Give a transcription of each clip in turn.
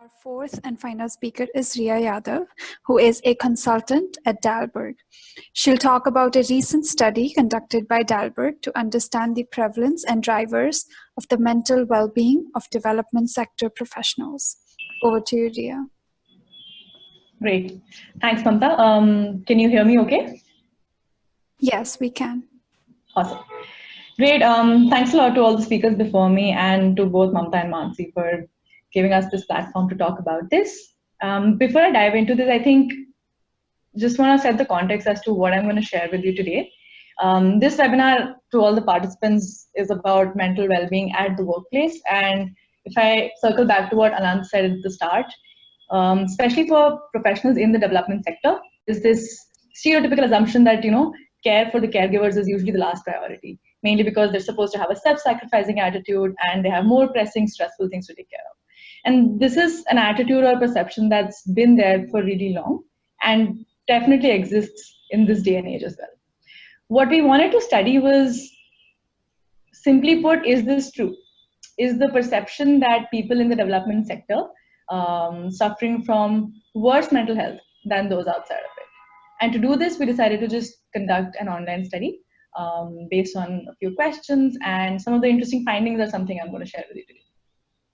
Our fourth and final speaker is Rhea Yadav, who is a consultant at Dalberg. She'll talk about a recent study conducted by Dalberg to understand the prevalence and drivers of the mental well-being of development sector professionals. Over to you, Rhea. Great. Thanks, Mamta. Can you hear me okay? Yes, we can. Awesome. Great. Thanks a lot to all the speakers before me and to both Mamta and Mansi for giving us this platform to talk about this. Before I dive into this, I think just want to set the context as to what I'm going to share with you today. This webinar to all the participants is about mental well-being at the workplace. And if I circle back to what Anand said at the start, especially for professionals in the development sector, is this stereotypical assumption that, care for the caregivers is usually the last priority, mainly because they're supposed to have a self-sacrificing attitude and they have more pressing, stressful things to take care of. And this is an attitude or perception that's been there for really long and definitely exists in this day and age as well. What we wanted to study was, simply put, is this true? Is the perception that people in the development sector suffering from worse mental health than those outside of it? And to do this, we decided to just conduct an online study based on a few questions, and some of the interesting findings are something I'm going to share with you today.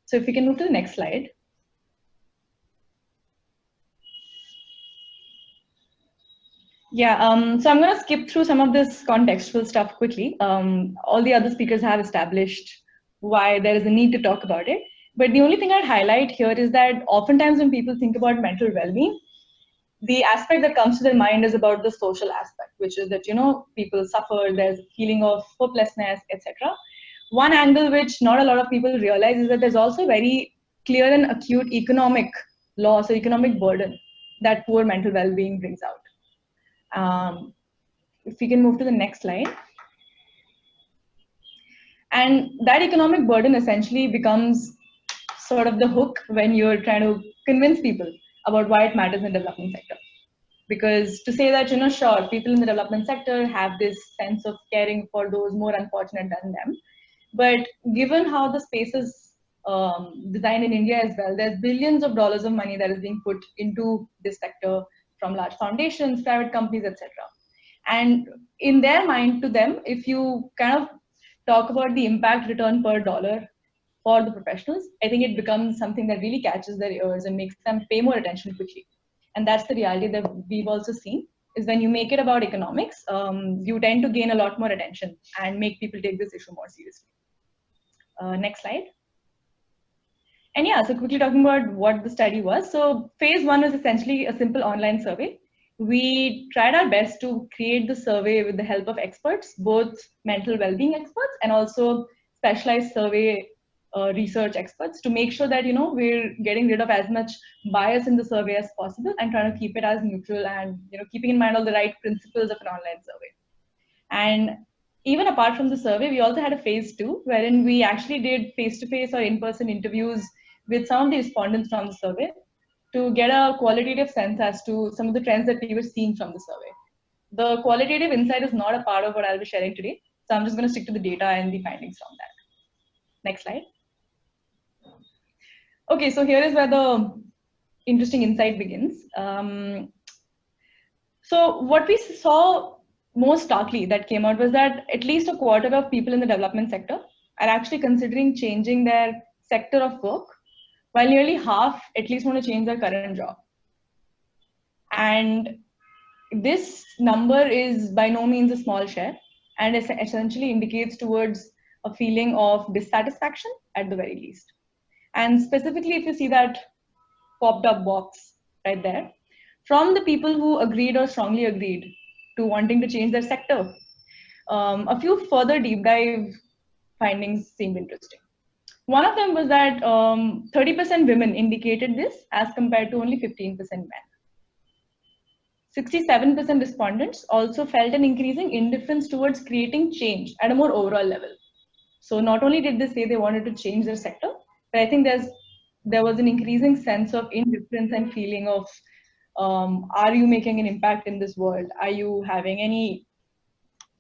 So if we can move to the next slide. Yeah, so I'm going to skip through some of this contextual stuff quickly. All the other speakers have established why there is a need to talk about it. But the only thing I'd highlight here is that oftentimes when people think about mental well-being, the aspect that comes to their mind is about the social aspect, which is that, people suffer, there's a feeling of hopelessness, etc. One angle which not a lot of people realize is that there's also very clear and acute economic loss or economic burden that poor mental well-being brings out. If we can move to the next slide. And that economic burden essentially becomes sort of the hook when you're trying to convince people about why it matters in the development sector. Because to say that, sure, people in the development sector have this sense of caring for those more unfortunate than them. But given how the space is designed in India as well, there's billions of dollars of money that is being put into this sector from large foundations, private companies, etc. And in their mind, to them, if you kind of talk about the impact return per dollar for the professionals, I think it becomes something that really catches their ears and makes them pay more attention quickly. And that's the reality that we've also seen, is when you make it about economics, you tend to gain a lot more attention and make people take this issue more seriously. Next slide. And yeah, so quickly talking about what the study was. So phase one was essentially a simple online survey. We tried our best to create the survey with the help of experts, both mental well-being experts and also specialized survey research experts, to make sure that we're getting rid of as much bias in the survey as possible and trying to keep it as neutral and keeping in mind all the right principles of an online survey. And even apart from the survey, we also had a phase two wherein we actually did face-to-face or in-person interviews with some of the respondents from the survey to get a qualitative sense as to some of the trends that we were seeing from the survey. The qualitative insight is not a part of what I'll be sharing today, so I'm just going to stick to the data and the findings from that. Next slide. Okay, so here is where the interesting insight begins. So what we saw most starkly that came out was that at least a quarter of people in the development sector are actually considering changing their sector of work, while nearly half at least want to change their current job. And this number is by no means a small share, and it essentially indicates towards a feeling of dissatisfaction at the very least. And specifically, if you see that popped up box right there, from the people who agreed or strongly agreed to wanting to change their sector, a few further deep dive findings seemed interesting. One of them was that 30% women indicated this as compared to only 15% men. 67% respondents also felt an increasing indifference towards creating change at a more overall level. So not only did they say they wanted to change their sector, but I think there was an increasing sense of indifference and feeling of, are you making an impact in this world? Are you having any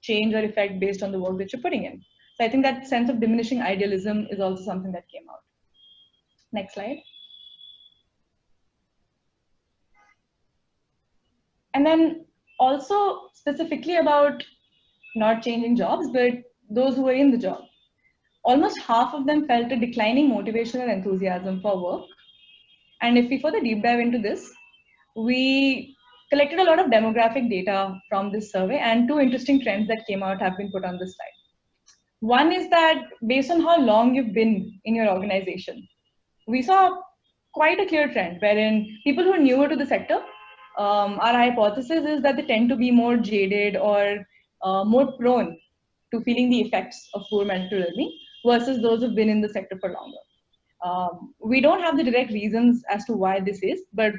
change or effect based on the work that you're putting in? So I think that sense of diminishing idealism is also something that came out. Next slide. And then also specifically about not changing jobs, but those who were in the job. Almost half of them felt a declining motivation and enthusiasm for work. And if we further deep dive into this, we collected a lot of demographic data from this survey, and two interesting trends that came out have been put on this slide. One is that based on how long you've been in your organization, we saw quite a clear trend wherein people who are newer to the sector, our hypothesis is that they tend to be more jaded or more prone to feeling the effects of poor mental well-being versus those who've been in the sector for longer. We don't have the direct reasons as to why this is, but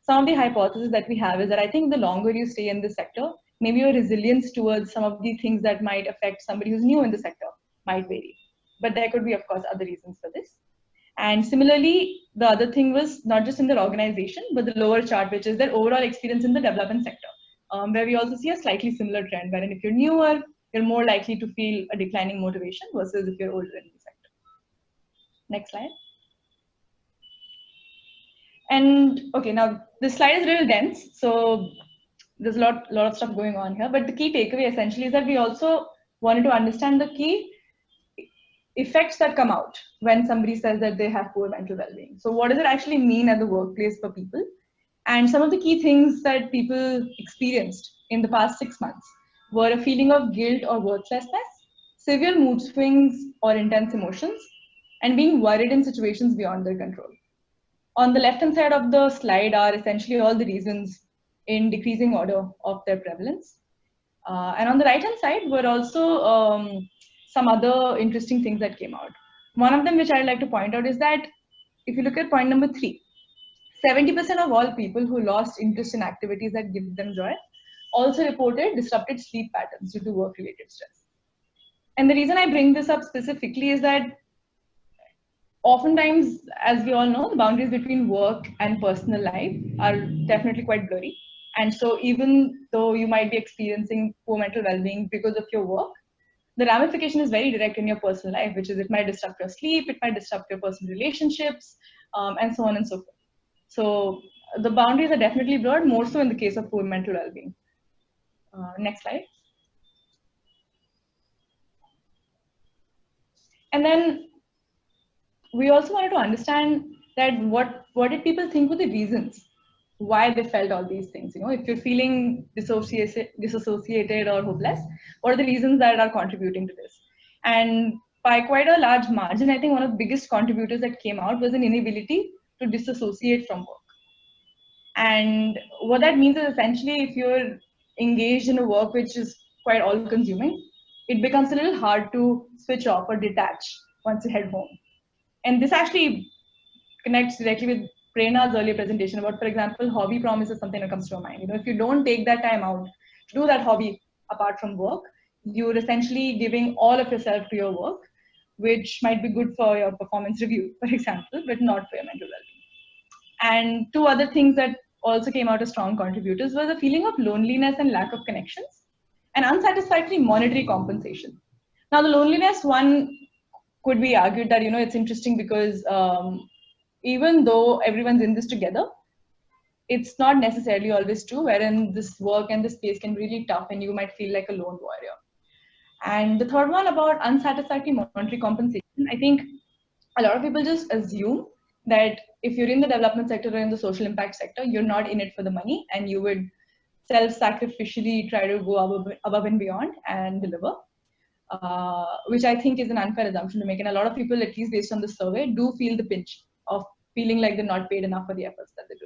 some of the hypotheses that we have is that I think the longer you stay in the sector, maybe your resilience towards some of the things that might affect somebody who's new in the sector might vary. But there could be, of course, other reasons for this. And similarly, the other thing was not just in their organization, but the lower chart, which is their overall experience in the development sector, where we also see a slightly similar trend, wherein if you're newer, you're more likely to feel a declining motivation versus if you're older in the sector. Next slide. And okay, now this slide is a little dense, so there's a lot of stuff going on here. But the key takeaway essentially is that we also wanted to understand the key effects that come out when somebody says that they have poor mental well-being. So what does it actually mean at the workplace for people? And some of the key things that people experienced in the past 6 months were a feeling of guilt or worthlessness, severe mood swings or intense emotions, and being worried in situations beyond their control. On the left-hand side of the slide are essentially all the reasons in decreasing order of their prevalence. And on the right-hand side were also some other interesting things that came out. One of them which I'd like to point out is that if you look at point number 3, 70% of all people who lost interest in activities that give them joy also reported disrupted sleep patterns due to work-related stress. And the reason I bring this up specifically is that oftentimes, as we all know, the boundaries between work and personal life are definitely quite blurry. And so even though you might be experiencing poor mental well-being because of your work, the ramification is very direct in your personal life, which is it might disrupt your sleep, it might disrupt your personal relationships, and so on and so forth. So the boundaries are definitely blurred, more so in the case of poor mental well-being. Next slide. And then we also wanted to understand that what did people think were the reasons why they felt all these things. You know, if you're feeling disassociated or hopeless, what are the reasons that are contributing to this? And by quite a large margin, I think one of the biggest contributors that came out was an inability to disassociate from work. And what that means is essentially if you're engaged in a work which is quite all-consuming, it becomes a little hard to switch off or detach once you head home. And this actually connects directly with Prerna's earlier presentation about, for example, hobby promise is something that comes to your mind. You know, if you don't take that time out to do that hobby apart from work, you're essentially giving all of yourself to your work, which might be good for your performance review, for example, but not for your mental well-being. And two other things that also came out as strong contributors was a feeling of loneliness and lack of connections and unsatisfactory monetary compensation. Now, the loneliness one could be argued that, you know, it's interesting because even though everyone's in this together, it's not necessarily always true, wherein this work and this space can be really tough and you might feel like a lone warrior. And the third one about unsatisfactory monetary compensation, I think a lot of people just assume that if you're in the development sector or in the social impact sector, you're not in it for the money and you would self-sacrificially try to go above and beyond and deliver. Which I think is an unfair assumption to make. And a lot of people, at least based on the survey, do feel the pinch of feeling like they're not paid enough for the efforts that they're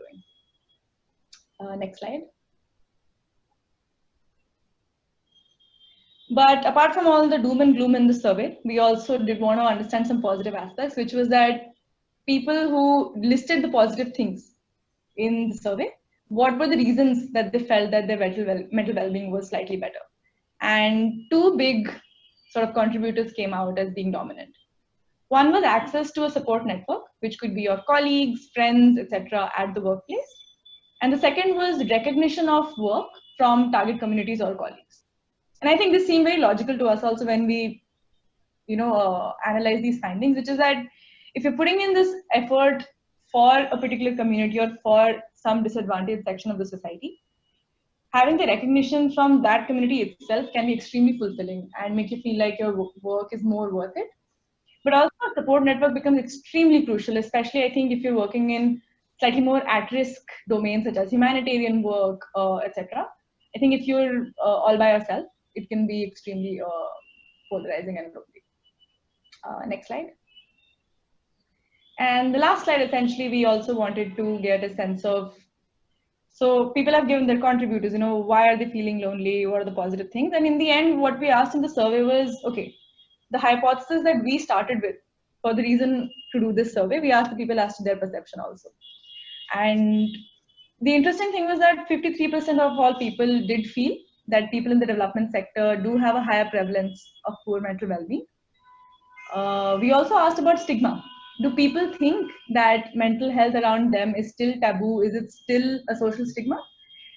doing. Next slide. But apart from all the doom and gloom in the survey, we also did want to understand some positive aspects, which was that people who listed the positive things in the survey, what were the reasons that they felt that their mental well-being was slightly better? And two big sort of contributors came out as being dominant. One was access to a support network, which could be your colleagues, friends, etc. at the workplace. And the second was recognition of work from target communities or colleagues. And I think this seemed very logical to us also when we, analyze these findings, which is that if you're putting in this effort for a particular community or for some disadvantaged section of the society, having the recognition from that community itself can be extremely fulfilling and make you feel like your work is more worth it. But also, a support network becomes extremely crucial, especially I think if you're working in slightly more at-risk domains such as humanitarian work, etc. I think if you're all by yourself, it can be extremely polarizing and lonely. Next slide. And the last slide, essentially, we also wanted to get a sense of, so people have given their contributors, why are they feeling lonely? What are the positive things? And in the end, what we asked in the survey was, okay, the hypothesis that we started with for the reason to do this survey, we asked the people as to their perception also. And the interesting thing was that 53% of all people did feel that people in the development sector do have a higher prevalence of poor mental well-being. We also asked about stigma. Do people think that mental health around them is still taboo? Is it still a social stigma?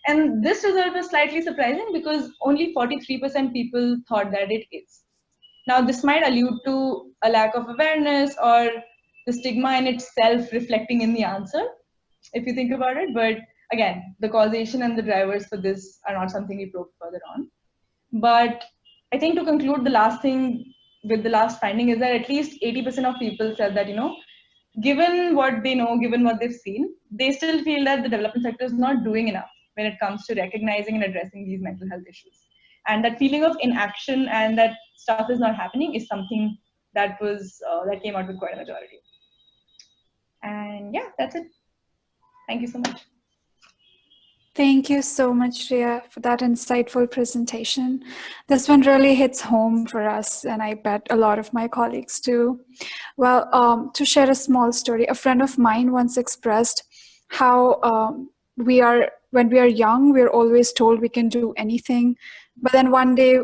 And this result was slightly surprising because only 43% people thought that it is. Now, this might allude to a lack of awareness or the stigma in itself reflecting in the answer, if you think about it. But again, the causation and the drivers for this are not something we probe further on. But I think to conclude, the last thing with the last finding is that at least 80% of people said that, given what they know, given what they've seen, they still feel that the development sector is not doing enough when it comes to recognizing and addressing these mental health issues. And that feeling of inaction and that stuff is not happening is something that was that came out with quite a majority. And yeah, that's it. Thank you so much. Thank you so much, Rhea, for that insightful presentation. This one really hits home for us, and I bet a lot of my colleagues too. Well, to share a small story, a friend of mine once expressed how when we are young, we're always told we can do anything. But then one day,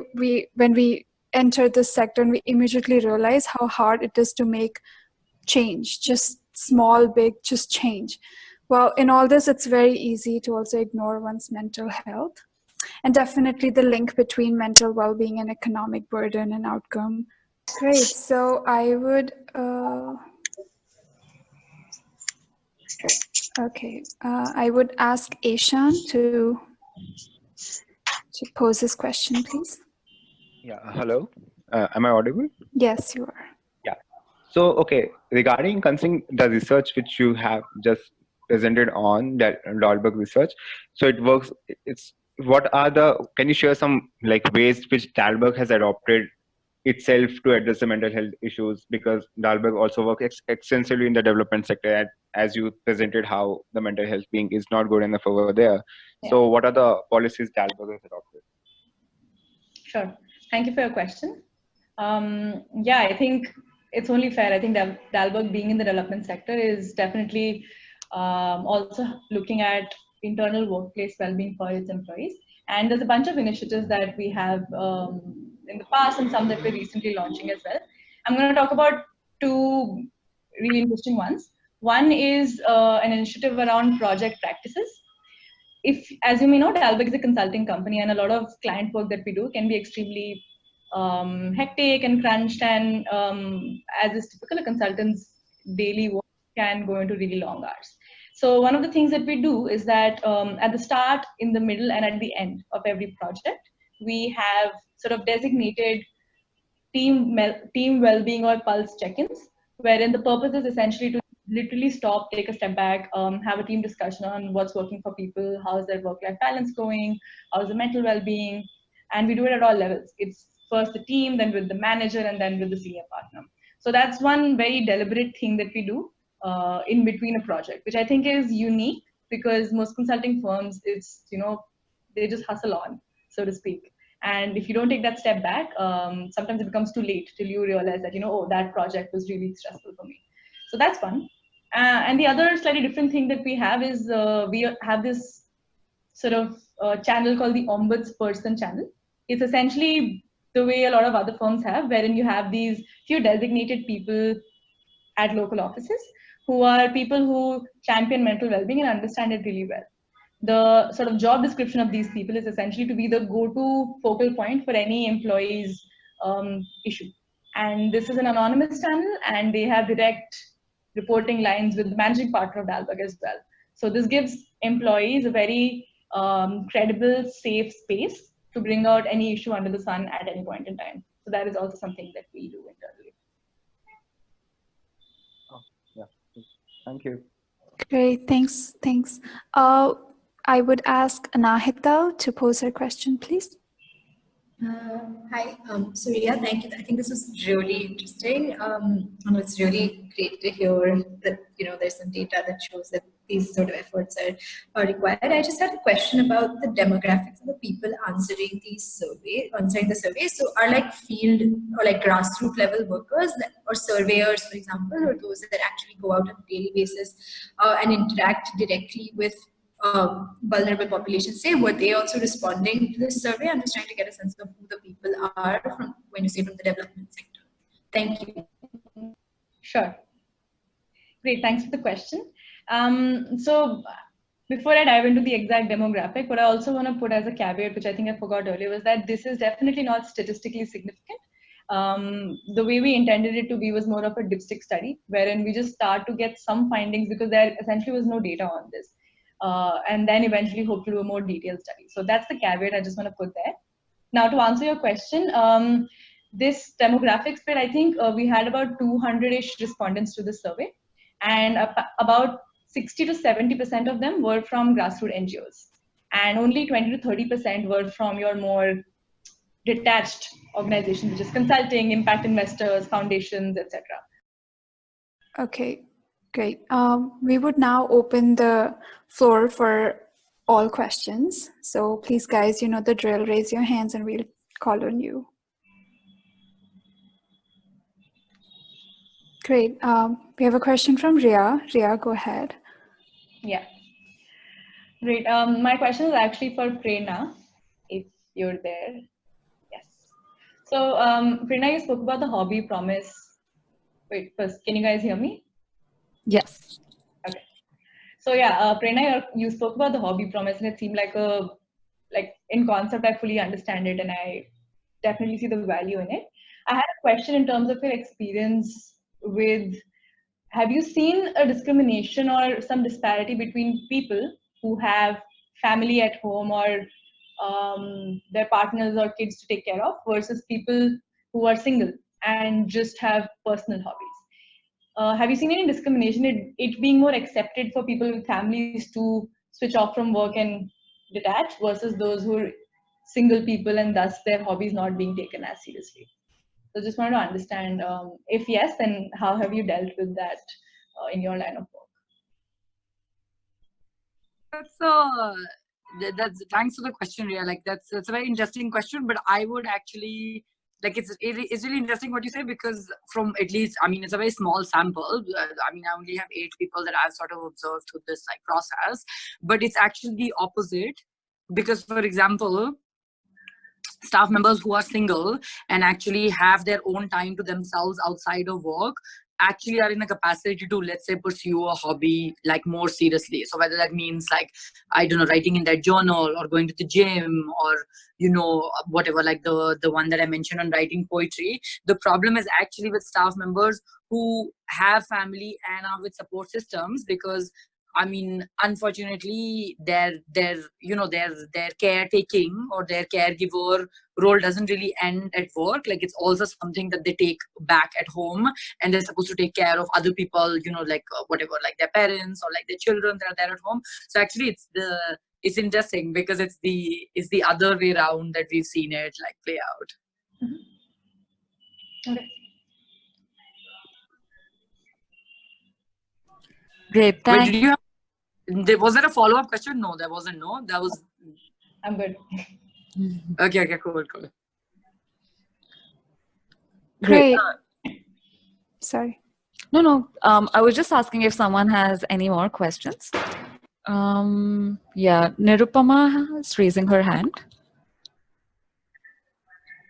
when we enter this sector, and we immediately realize how hard it is to make change, just small, big, just change. Well, in all this, it's very easy to also ignore one's mental health, and definitely the link between mental well-being and economic burden and outcome. Great. So I would, I would ask Eshan to pose his question, please. Yeah. Hello. Am I audible? Yes, you are. Yeah. So, okay, regarding considering the research which you have just presented on that Dalberg research, so it works. Can you share some ways which Dalberg has adopted itself to address the mental health issues? Because Dalberg also works extensively in the development sector, and as you presented how the mental health being is not good enough over there. Yeah. So what are the policies Dalberg has adopted? Sure. Thank you for your question. Yeah, I think it's only fair. I think Dalberg being in the development sector is definitely also looking at internal workplace well-being for its employees. And there's a bunch of initiatives that we have in the past and some that we're recently launching as well. I'm going to talk about two really interesting ones. One is an initiative around project practices. If, as you may know, Dalberg is a consulting company, and a lot of client work that we do can be extremely hectic and crunched, and as is typical, a consultant's daily work can go into really long hours. So one of the things that we do is that at the start, in the middle, and at the end of every project, we have sort of designated team well-being or pulse check-ins, wherein the purpose is essentially to literally stop, take a step back, have a team discussion on what's working for people, how's their work-life balance going, how's the mental well-being, and we do it at all levels. It's first the team, then with the manager, and then with the senior partner. So that's one very deliberate thing that we do in between a project, which I think is unique because most consulting firms, it's, they just hustle on, so to speak. And if you don't take that step back, sometimes it becomes too late till you realize that, oh, that project was really stressful for me. So that's one. And the other slightly different thing that we have is we have this sort of channel called the Ombudsperson channel. It's essentially the way a lot of other firms have, wherein you have these few designated people at local offices who are people who champion mental well-being and understand it really well. The sort of job description of these people is essentially to be the go-to focal point for any employee's issue. And this is an anonymous channel, and they have direct reporting lines with the managing partner of Dalberg as well. So this gives employees a very credible, safe space to bring out any issue under the sun at any point in time. So that is also something that we do internally. Oh, yeah. Thank you. Great, thanks. I would ask Anahita to pose her question, please. Hi, so Rhea, thank you. I think this is really interesting. And it's really great to hear that, there's some data that shows that these sort of efforts are required. I just had a question about the demographics of the people answering the survey. So are like field or like grassroots level workers or surveyors, for example, or those that actually go out on a daily basis and interact directly with vulnerable populations, say, were they also responding to this survey? I'm just trying to get a sense of who the people are from when you say from the development sector. Thank you. Sure. Great, thanks for the question. So before I dive into the exact demographic, what I also want to put as a caveat, which I think I forgot earlier, was that this is definitely not statistically significant. The way we intended it to be was more of a dipstick study, wherein we just start to get some findings because there essentially was no data on this. And then eventually hope to do a more detailed study. So that's the caveat I just want to put there. Now to answer your question, this demographic split, I think we had about 200-ish respondents to this survey, and about 60 to 70% of them were from grassroots NGOs, and only 20 to 30% were from your more detached organizations, which is consulting, impact investors, foundations, etc. Okay, great. We would now open the floor for all questions. So please, guys, you know the drill. Raise your hands and we'll call on you. Great. We have a question from Rhea. Rhea, go ahead. Yeah. Great. My question is actually for Prerna, if you're there. Yes. So, Prerna, you spoke about the hobby promise. Wait, first, can you guys hear me? Yes. Okay. So yeah, Prerna, you spoke about the hobby promise, and it seemed like in concept, I fully understand it, and I definitely see the value in it. I had a question in terms of your experience with, have you seen a discrimination or some disparity between people who have family at home or their partners or kids to take care of versus people who are single and just have personal hobbies? Have you seen any discrimination, it being more accepted for people with families to switch off from work and detach versus those who are single people and thus their hobbies not being taken as seriously? So just wanted to understand, if yes, then how have you dealt with that in your line of work? That's thanks for the question, Rhea. Like that's a very interesting question, but I would actually it's really interesting what you say, because from at least, I mean, it's a very small sample. I mean, I only have 8 people that I've sort of observed through this process, but it's actually the opposite. Because, for example, staff members who are single and actually have their own time to themselves outside of work actually are in a capacity to, let's say, pursue a hobby more seriously. So whether that means I don't know, writing in their journal or going to the gym or whatever, the one that I mentioned on writing poetry. The problem is actually with staff members who have family and are with support systems, because I mean, unfortunately, their caretaking or their caregiver role doesn't really end at work. It's also something that they take back at home, and they're supposed to take care of other people, whatever, their parents or their children that are there at home. So actually, it's interesting because it's the other way around that we've seen it play out. Mm-hmm. Okay. Great, thanks. Was there a follow-up question? No, there wasn't. No, that was. I'm good. Okay, cool. Great. Sorry. No. I was just asking if someone has any more questions. Yeah, Nirupama is raising her hand.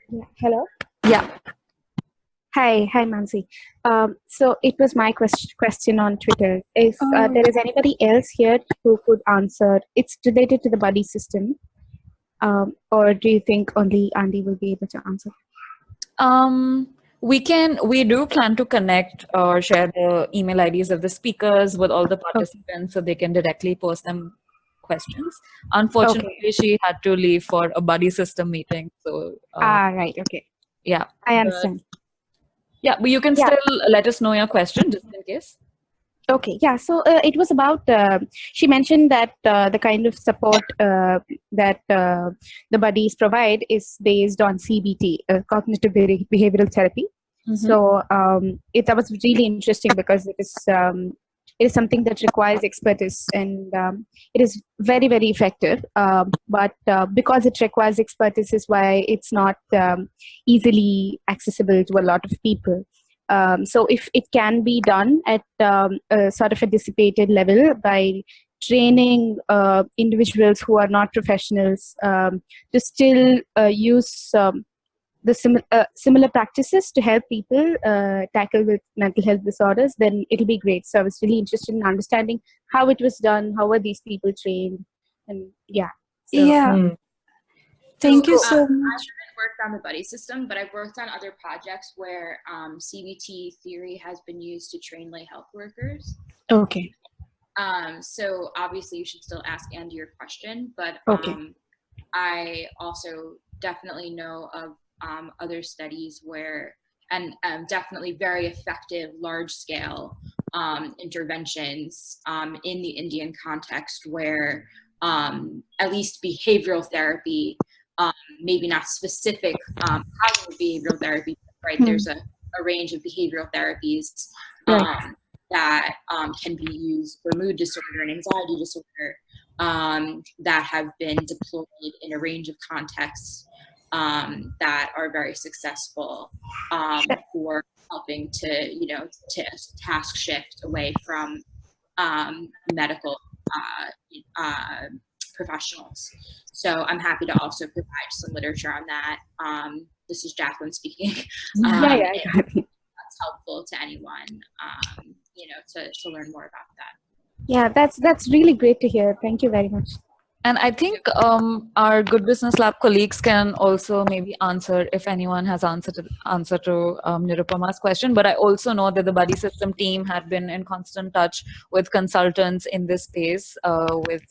Yeah. Hello. Yeah. Hi, Mansi. So it was my question on Twitter. If there is anybody else here who could answer, it's related to the buddy system, or do you think only Andy will be able to answer? We do plan to connect or share the email IDs of the speakers with all the participants so they can directly post them questions. Unfortunately, she had to leave for a buddy system meeting. So, right. Okay. yeah. I understand. Yeah, but you can Yeah. still let us know your question just in case. Okay, yeah. So it was about, she mentioned that the kind of support that the buddies provide is based on CBT, cognitive behavioral therapy. Mhm. So that was really interesting because it is something that requires expertise, and it is very, very effective. But because it requires expertise is why it's not easily accessible to a lot of people. So if it can be done at a sort of a dissipated level by training individuals who are not professionals to still use the similar practices to help people tackle with mental health disorders, then it'll be great. So I was really interested in understanding how it was done, how were these people trained, and yeah. So, Yeah. Thank you so I much. haven't worked on the buddy system, but I've worked on other projects where CBT theory has been used to train lay health workers. okay. So obviously you should still ask Andy your question, but Okay. I also definitely know of other studies where, and definitely very effective large-scale interventions in the Indian context where at least behavioral therapy, maybe not specific cognitive behavioral therapy, right? There's a range of behavioral therapies that can be used for mood disorder and anxiety disorder that have been deployed in a range of contexts that are very successful for helping to, to task shift away from medical professionals. So I'm happy to also provide some literature on that. This is Jacqueline speaking. That's helpful to anyone, to learn more about that. Yeah, that's really great to hear. Thank you very much. And I think our Good Business Lab colleagues can also maybe answer if anyone has answer to Nirupama's question. But I also know that the Buddy System team had been in constant touch with consultants in this space, with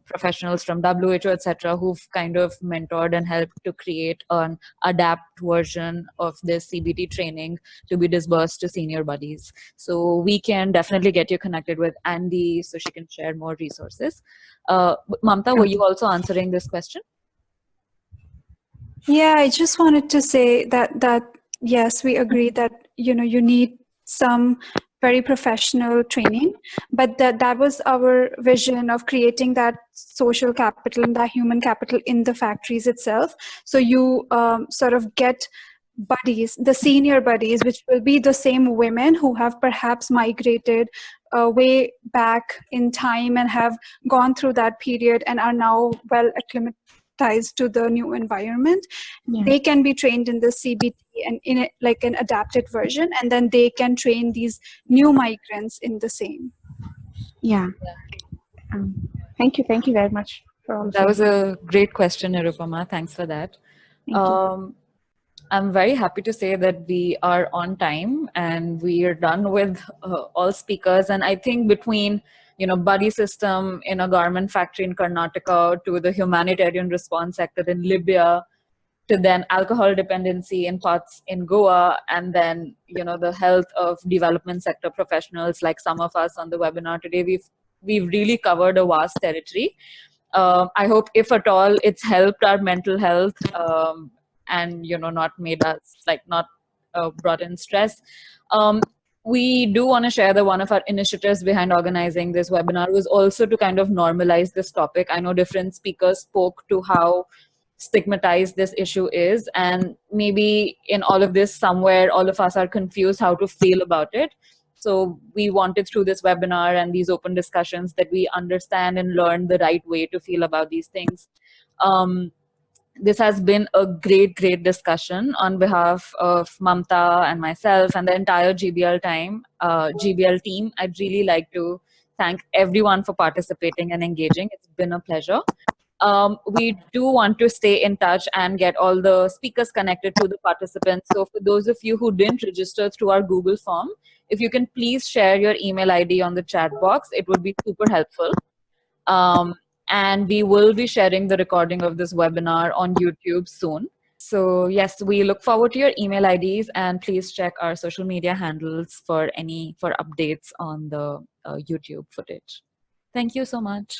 professionals from WHO, etc., who've kind of mentored and helped to create an adapt version of this CBT training to be disbursed to senior buddies. So we can definitely get you connected with Andy so she can share more resources. Mamta, were you also answering this question? Yeah, I just wanted to say that yes, we agree that you need some very professional training, but that was our vision of creating that social capital and that human capital in the factories itself. So you sort of get buddies, the senior buddies, which will be the same women who have perhaps migrated way back in time and have gone through that period and are now well acclimatized to the new environment. Yeah. They can be trained in the CBT and in it, like an adapted version, and then they can train these new migrants in the same. Yeah. Thank you very much for all. That was a great question, Nirupama. Thanks for that. Thank you. I'm very happy to say that we are on time and we are done with all speakers. And I think between, buddy system in a garment factory in Karnataka to the humanitarian response sector in Libya, to then alcohol dependency in parts in Goa, and then, the health of development sector professionals like some of us on the webinar today, we've really covered a vast territory. I hope, if at all, it's helped our mental health and not made us not brought in stress. We do want to share that one of our initiatives behind organizing this webinar was also to kind of normalize this topic. I know different speakers spoke to how stigmatized this issue is, and maybe in all of this somewhere all of us are confused how to feel about it. So we wanted through this webinar and these open discussions that we understand and learn the right way to feel about these things. This has been a great discussion on behalf of Mamta and myself and the entire GBL team. I'd really like to thank everyone for participating and engaging. It's been a pleasure. We do want to stay in touch and get all the speakers connected to the participants. So for those of you who didn't register through our Google form, if you can please share your email ID on the chat box, it would be super helpful. And we will be sharing the recording of this webinar on YouTube soon. So yes, we look forward to your email IDs, and please check our social media handles for updates on the YouTube footage. Thank you so much.